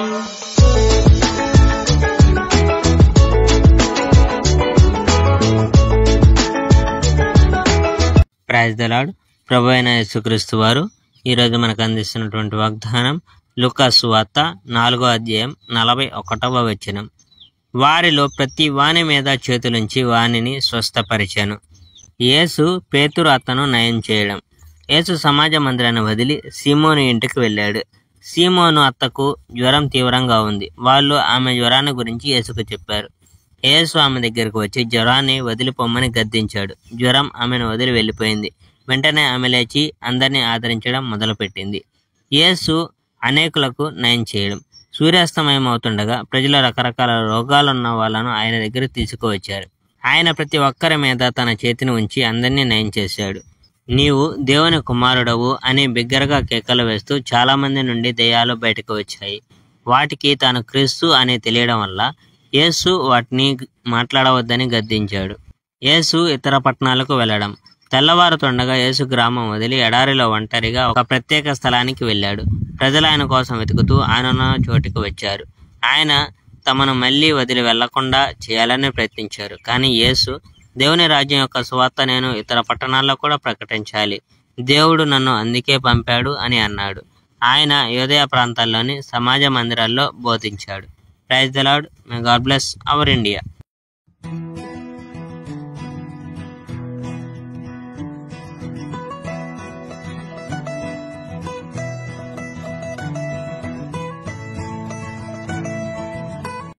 Praise the lord. ప్రభు అయిన యేసుక్రీస్తు వారు ఈరోజు మనకు అందిస్తున్నటువంటి వాగ్దానం లూకా సువార్త 4వ అధ్యాయం 41వ వచనం. వారిలో ప్రతి వాని మీద చేతులుంచి వానిని స్వస్థపరిచాను. యేసు పేతురు అతను నయం చేయడం. యేసు సమాజ మందిరాన్ని వదిలి సీమోను ఇంటికి వెళ్ళాడు. సీమోను అత్తకు జ్వరం తీవ్రంగా ఉంది. వాళ్ళు ఆమె జ్వరాన్ని గురించి యేసుకు చెప్పారు. యేసు ఆమె దగ్గరకు వచ్చి జ్వరాన్ని వదిలిపోమ్మని గద్దించాడు. జ్వరం ఆమెను వదిలి వెళ్ళిపోయింది. వెంటనే ఆమె లేచి అందరినీ ఆదరించడం మొదలుపెట్టింది. యేసు అనేకులకు నయం చేయడం. సూర్యాస్తమయం అవుతుండగా ప్రజలు రకరకాల రోగాలున్న వాళ్ళను ఆయన దగ్గర తీసుకువచ్చారు. ఆయన ప్రతి ఒక్కరి మీద తన చేతిని ఉంచి అందరినీ నయం చేశాడు. నీవు దేవుని కుమారుడవు అని బిగ్గరగా కేకలు వేస్తూ చాలా మంది నుండి దెయ్యాలు బయటకు వచ్చాయి. వాటికి తాను క్రీస్తు అని తెలియడం వల్ల యేసు వాటిని మాట్లాడవద్దని గద్దించాడు. యేసు ఇతర పట్టణాలకు వెళ్ళడం. తెల్లవారుతుండగా యేసు గ్రామం వదిలి ఎడారిలో ఒంటరిగా ఒక ప్రత్యేక స్థలానికి వెళ్ళాడు. ప్రజలు ఆయన కోసం వెతుకుతూ ఆయనున్న చోటికి వచ్చారు. ఆయన తమను మళ్ళీ వదిలి వెళ్లకుండా చేయాలని ప్రయత్నించారు. కానీ యేసు దేవుని రాజ్యం యొక్క సువార్త నేను ఇతర పట్టణాల్లో కూడా ప్రకటించాలి. దేవుడు నన్ను అందుకే పంపాడు అని అన్నాడు. ఆయన యూదయ ప్రాంతాల్లోని సమాజ మందిరాల్లో బోధించాడు. Praise the Lord. May God bless our India.